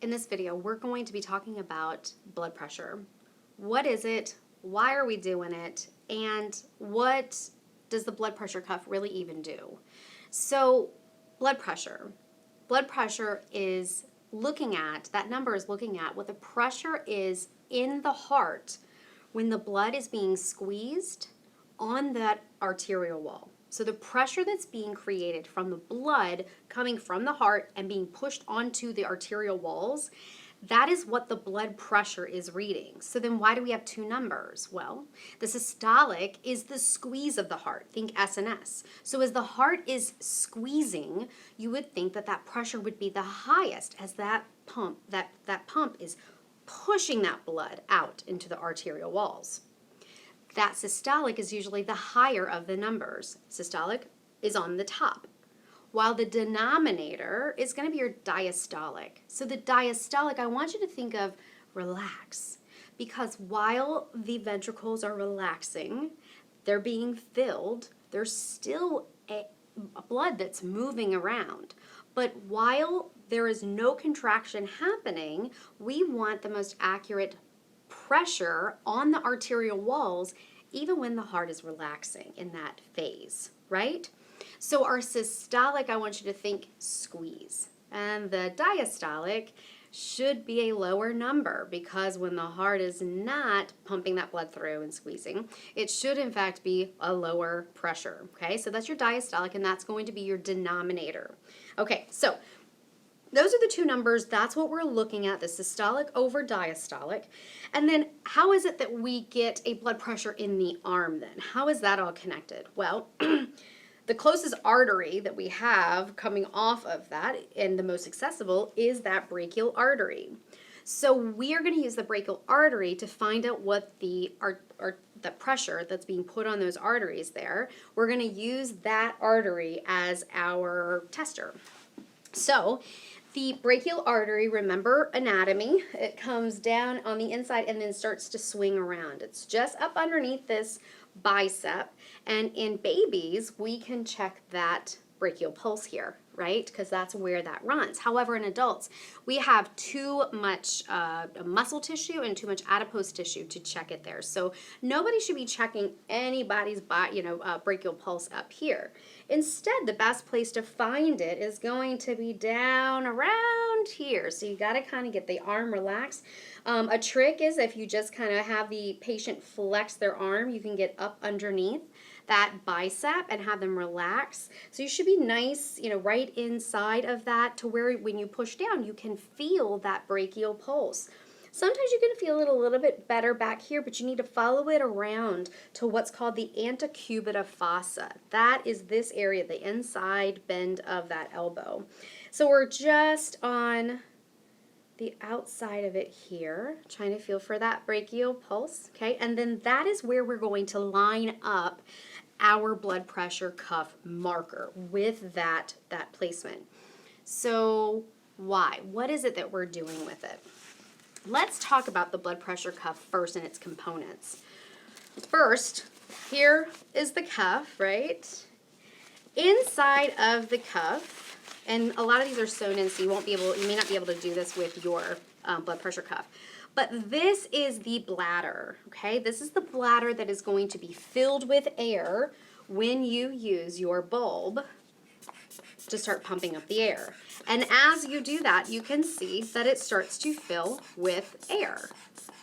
In this video, we're going to be talking about blood pressure. What is it? Why are we doing it? And what does the blood pressure cuff really even do? So, blood pressure. Blood pressure is looking at, that number is looking at what the pressure is in the heart when the blood is being squeezed on that arterial wall. So the pressure that's being created from the blood coming from the heart and being pushed onto the arterial walls, that is what the blood pressure is reading. So then why do we have two numbers? Well, the systolic is the squeeze of the heart. Think S and S. So as the heart is squeezing, you would think that that pressure would be the highest as that pump is pushing that blood out into the arterial walls. That systolic is usually the higher of the numbers. Systolic is on the top, while the denominator is going to be your diastolic. So the diastolic, I want you to think of relax, because while the ventricles are relaxing, they're being filled, there's still a blood that's moving around. But while there is no contraction happening, we want the most accurate pressure on the arterial walls even when the heart is relaxing in that phase, right? So our systolic, I want you to think squeeze. And the diastolic should be a lower number, because when the heart is not pumping that blood through and squeezing, it should in fact be a lower pressure, okay? So that's your diastolic, and that's going to be your denominator. Okay, so those are the two numbers. That's what we're looking at, the systolic over diastolic. And then how is it that we get a blood pressure in the arm then? How is that all connected? Well, the closest artery that we have coming off of that, and the most accessible, is that brachial artery. So we are going to use the brachial artery to find out what the pressure that's being put on those arteries there. We're going to use that artery as our tester. So the brachial artery, remember anatomy, it comes down on the inside and then starts to swing around. It's just up underneath this bicep, and in babies we can check that brachial pulse here, right? Because that's where that runs. However, in adults, we have too much muscle tissue and too much adipose tissue to check it there. So nobody should be checking anybody's brachial pulse up here. Instead, the best place to find it is going to be down around here. So you got to kind of get the arm relaxed. A trick is if you just kind of have the patient flex their arm, you can get up underneath that bicep and have them relax. So you should be nice, right inside of that, to where when you push down, you can feel that brachial pulse. Sometimes you're going to feel it a little bit better back here, but you need to follow it around to what's called the antecubital fossa. That is this area, the inside bend of that elbow. So we're just on the outside of it here, trying to feel for that brachial pulse, okay? And then that is where we're going to line up our blood pressure cuff marker with that placement. So why? What is it that we're doing with it? Let's talk about the blood pressure cuff first and its components. First, here is the cuff, right? Inside of the cuff, and a lot of these are sewn in, so you may not be able to do this with your blood pressure cuff. But this is the bladder, okay? This is the bladder that is going to be filled with air when you use your bulb to start pumping up the air. And as you do that, you can see that it starts to fill with air,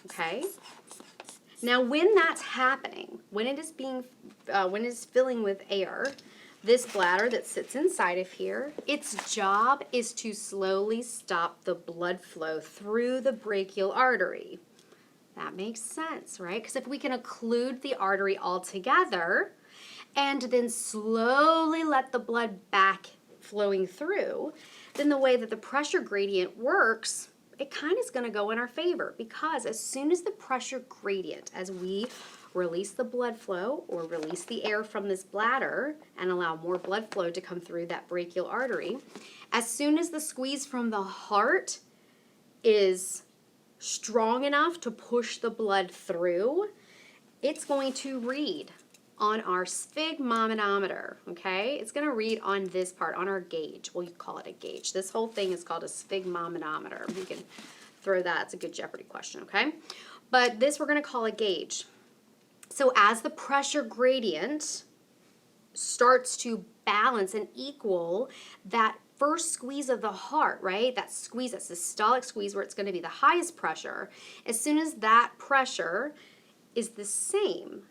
okay? Now, when that's happening, when it is filling with air, this bladder that sits inside of here, its job is to slowly stop the blood flow through the brachial artery. That makes sense, right? Because if we can occlude the artery altogether and then slowly let the blood back flowing through, then the way that the pressure gradient works, it kind of is going to go in our favor, because as soon as the pressure gradient, as we release the blood flow or release the air from this bladder and allow more blood flow to come through that brachial artery, as soon as the squeeze from the heart is strong enough to push the blood through, it's going to read on our sphygmomanometer, okay? It's going to read on this part, on our gauge. We'll call it a gauge. This whole thing is called a sphygmomanometer. You can throw that. It's a good Jeopardy question, okay? But this we're going to call a gauge. So as the pressure gradient starts to balance and equal that first squeeze of the heart, right? That squeeze, that systolic squeeze where it's going to be the highest pressure. As soon as that pressure is the same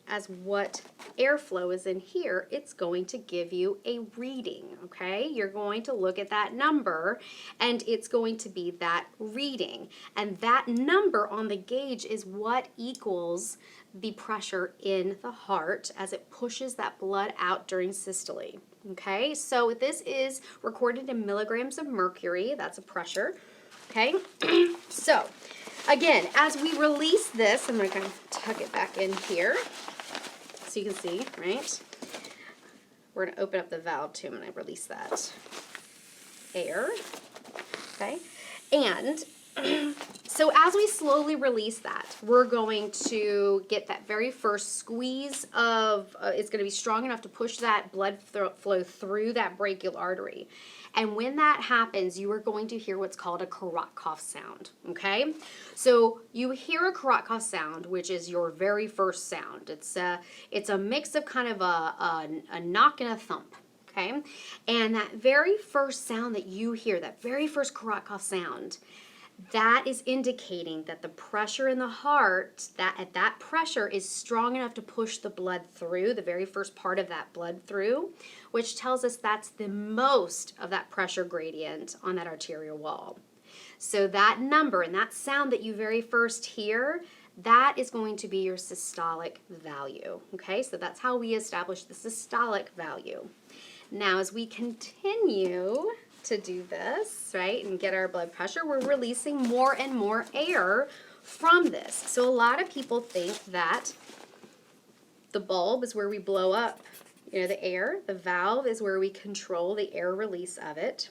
as what airflow is in here, it's going to give you a reading, okay? You're going to look at that number and it's going to be that reading. And that number on the gauge is what equals the pressure in the heart as it pushes that blood out during systole. Okay, so this is recorded in milligrams of mercury. That's a pressure. Okay, so again, as we release this, I'm going to kind of tuck it back in here so you can see, right? We're going to open up the valve too. I'm going to release that air. Okay, and so as we slowly release that, we're going to get that very first squeeze of, it's going to be strong enough to push that blood flow through that brachial artery. And when that happens, you are going to hear what's called a Kurakov sound, okay? So you hear a Kurakov sound, which is your very first sound. It's a mix of kind of a knock and a thump. Okay? And that very first sound that you hear, that very first Kurakov sound, that is indicating that the pressure in the heart, that at that pressure is strong enough to push the blood through, the very first part of that blood through, which tells us that's the most of that pressure gradient on that arterial wall. So that number and that sound that you very first hear, that is going to be your systolic value. Okay, so that's how we establish the systolic value. Now, as we continue to do this, right, and get our blood pressure, we're releasing more and more air from this. So a lot of people think that the bulb is where we blow up, the air. The valve is where we control the air release of it.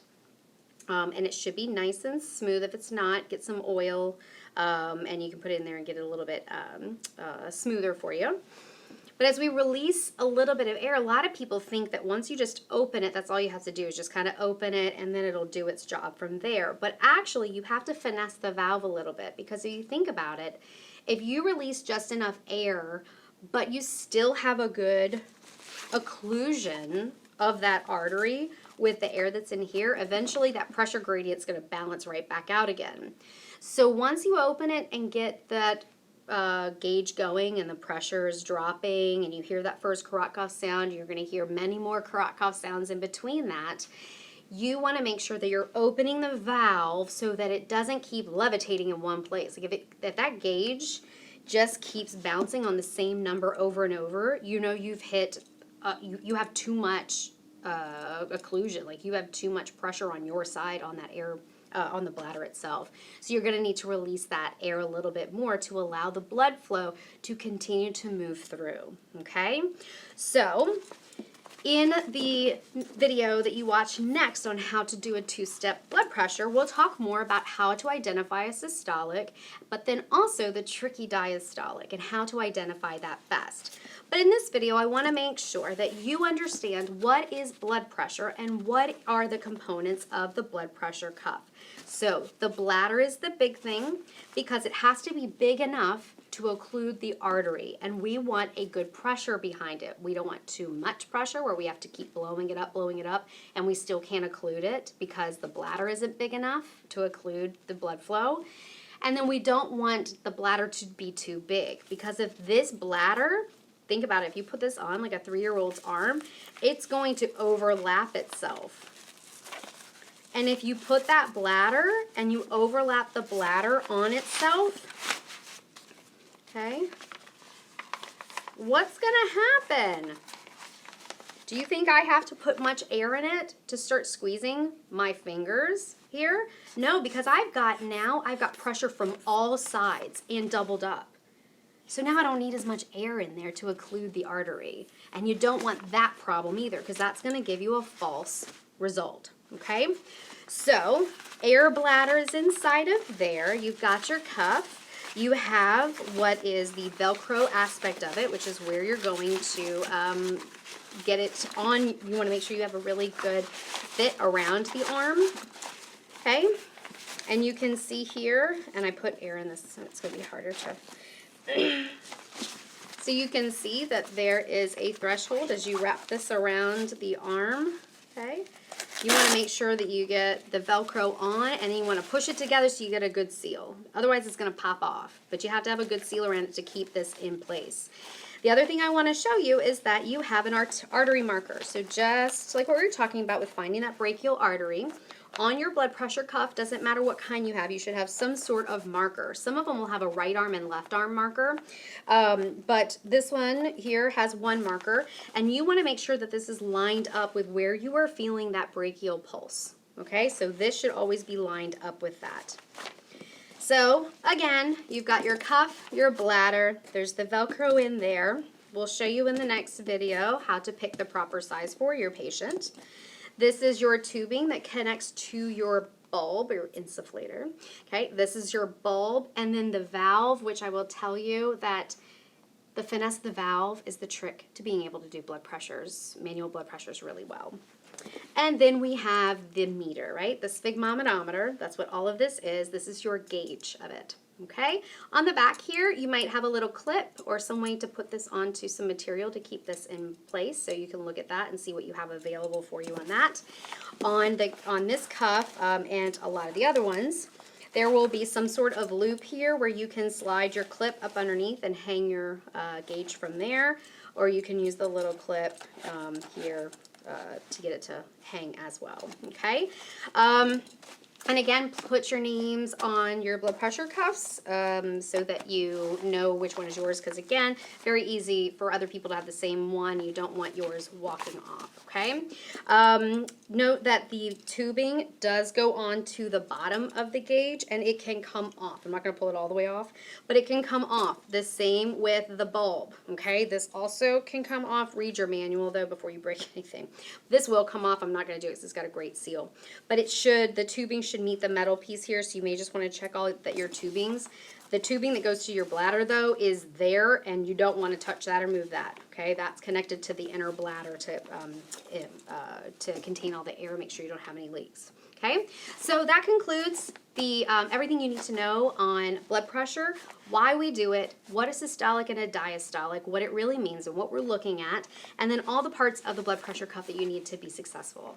And it should be nice and smooth. If it's not, get some oil, and you can put it in there and get it a little bit smoother for you. But as we release a little bit of air, a lot of people think that once you just open it, that's all you have to do is just kind of open it and then it'll do its job from there. But actually, you have to finesse the valve a little bit because if you think about it, if you release just enough air, but you still have a good occlusion of that artery with the air that's in here, eventually that pressure gradient is going to balance right back out again. So once you open it and get that gauge going and the pressure is dropping and you hear that first Kurakov sound, you're going to hear many more Kurakov sounds in between that. You want to make sure that you're opening the valve so that it doesn't keep levitating in one place. Like if that gauge just keeps bouncing on the same number over and over, you've hit, you have too much occlusion, like you have too much pressure on your side on that air, on the bladder itself. So you're going to need to release that air a little bit more to allow the blood flow to continue to move through, okay? So in the video that you watch next on how to do a two-step blood pressure, we'll talk more about how to identify a systolic, but then also the tricky diastolic and how to identify that best. But in this video, I want to make sure that you understand what is blood pressure and what are the components of the blood pressure cuff. So the bladder is the big thing because it has to be big enough to occlude the artery, and we want a good pressure behind it. We don't want too much pressure where we have to keep blowing it up, and we still can't occlude it because the bladder isn't big enough to occlude the blood flow. And then we don't want the bladder to be too big because if this bladder, think about it, if you put this on like a 3-year-old's arm, it's going to overlap itself. And if you put that bladder and you overlap the bladder on itself, okay, what's going to happen? Do you think I have to put much air in it to start squeezing my fingers here? No, because I've got pressure from all sides and doubled up. So now I don't need as much air in there to occlude the artery. And you don't want that problem either because that's going to give you a false result, okay? So air bladder is inside of there. You've got your cuff. You have what is the Velcro aspect of it, which is where you're going to get it on. You want to make sure you have a really good fit around the arm, okay? And you can see here, and I put air in this, so it's going to be harder to... So you can see that there is a threshold as you wrap this around the arm, okay? You want to make sure that you get the Velcro on, and then you want to push it together so you get a good seal. Otherwise, it's going to pop off, but you have to have a good seal around it to keep this in place. The other thing I want to show you is that you have an artery marker. So just like what we were talking about with finding that brachial artery, on your blood pressure cuff, doesn't matter what kind you have, you should have some sort of marker. Some of them will have a right arm and left arm marker, but this one here has one marker, and you want to make sure that this is lined up with where you are feeling that brachial pulse. Okay, so this should always be lined up with that. So again, you've got your cuff, your bladder, there's the Velcro in there. We'll show you in the next video how to pick the proper size for your patient. This is your tubing that connects to your bulb, or insufflator. Okay, this is your bulb, and then the valve, which I will tell you that the finesse of the valve is the trick to being able to do blood pressures, manual blood pressures really well. And then we have the meter, right? The sphygmomanometer, that's what all of this is. This is your gauge of it. Okay, on the back here, you might have a little clip or some way to put this onto some material to keep this in place, so you can look at that and see what you have available for you on that. On this cuff and a lot of the other ones, there will be some sort of loop here where you can slide your clip up underneath and hang your gauge from there, or you can use the little clip here to get it to hang as well. Okay. And again, put your names on your blood pressure cuffs so that you know which one is yours, because again, very easy for other people to have the same one. You don't want yours walking off, okay? Note that the tubing does go on to the bottom of the gauge, and it can come off. I'm not going to pull it all the way off, but it can come off. The same with the bulb, okay? This also can come off. Read your manual, though, before you break anything. This will come off. I'm not going to do it because it's got a great seal. But it should, the tubing should meet the metal piece here, so you may just want to check all that your tubings. The tubing that goes to your bladder, though, is there, and you don't want to touch that or move that, okay? That's connected to the inner bladder to contain all the air, make sure you don't have any leaks, okay? So that concludes the everything you need to know on blood pressure, why we do it, what a systolic and a diastolic, what it really means and what we're looking at, and then all the parts of the blood pressure cuff that you need to be successful.